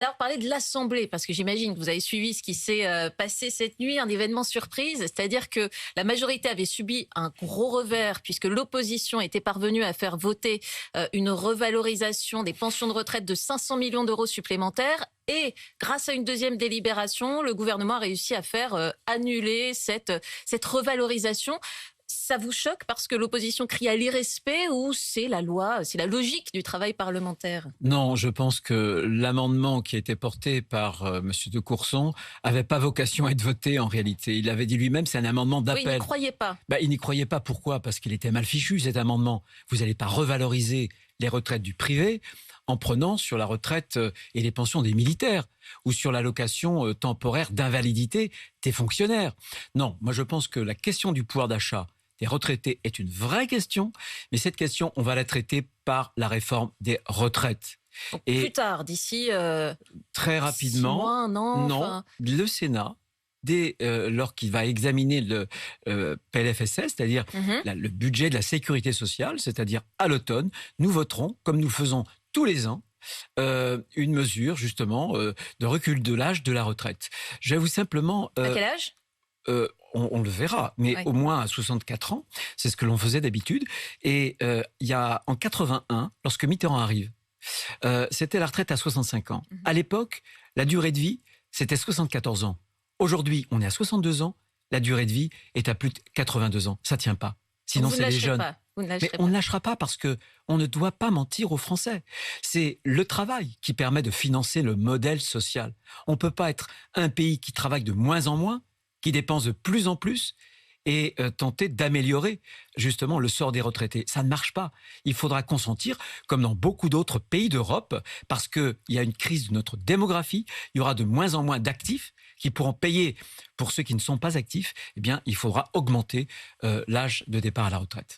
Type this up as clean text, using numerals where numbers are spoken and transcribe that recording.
Alors, parler de l'Assemblée, parce que j'imagine que vous avez suivi ce qui s'est passé cette nuit, un événement surprise, c'est-à-dire que la majorité avait subi un gros revers puisque l'opposition était parvenue à faire voter une revalorisation des pensions de retraite de 500 millions d'euros supplémentaires. Et grâce à une deuxième délibération, le gouvernement a réussi à faire annuler cette revalorisation. Ça vous choque parce que l'opposition crie à l'irrespect ou c'est la loi, c'est la logique du travail parlementaire? Non, je pense que l'amendement qui a été porté par Monsieur de Courson avait pas vocation à être voté en réalité. Il avait dit lui-même, c'est un amendement Oui, il n'y d'appel. croyait pas. Il n'y croyait pas. Pourquoi? Parce qu'il était mal fichu, cet amendement. Vous n'allez pas revaloriser les retraites du privé en prenant sur la retraite et les pensions des militaires ou sur l'allocation temporaire d'invalidité des fonctionnaires. Non, moi je pense que la question du pouvoir d'achat des retraités est une vraie question, mais cette question, on va la traiter par la réforme des retraites. Donc, plus Et tard, d'ici très 6 mois, rapidement, un an, non, enfin. le Sénat, lors qu'il va examiner le PLFSS, c'est-à-dire Mhm. le budget de la sécurité sociale, c'est-à-dire à l'automne, nous voterons, comme nous faisons tous les ans, une mesure justement de recul de l'âge de la retraite. Je vais vous simplement À quel âge? on le verra, mais Oui. au moins à 64 ans, c'est ce que l'on faisait d'habitude. Et il y a en 81, lorsque Mitterrand arrive, c'était la retraite à 65 ans. Mhm. À l'époque, la durée de vie, c'était 74 ans. Aujourd'hui, on est à 62 ans, la durée de vie est à plus de 82 ans. Ça tient pas. Donc, Sinon, vous ne c'est les lâcherez jeunes. pas. Vous ne Mais lâcherez on pas. ne lâchera pas parce que on ne doit pas mentir aux Français. C'est le travail qui permet de financer le modèle social. On ne peut pas être un pays qui travaille de moins en moins, qui dépense de plus en plus et tenter d'améliorer justement le sort des retraités. Ça ne marche pas. Il faudra consentir, comme dans beaucoup d'autres pays d'Europe, parce qu'il y a une crise de notre démographie, il y aura de moins en moins d'actifs qui pourront payer pour ceux qui ne sont pas actifs. Eh bien, il faudra augmenter l'âge de départ à la retraite.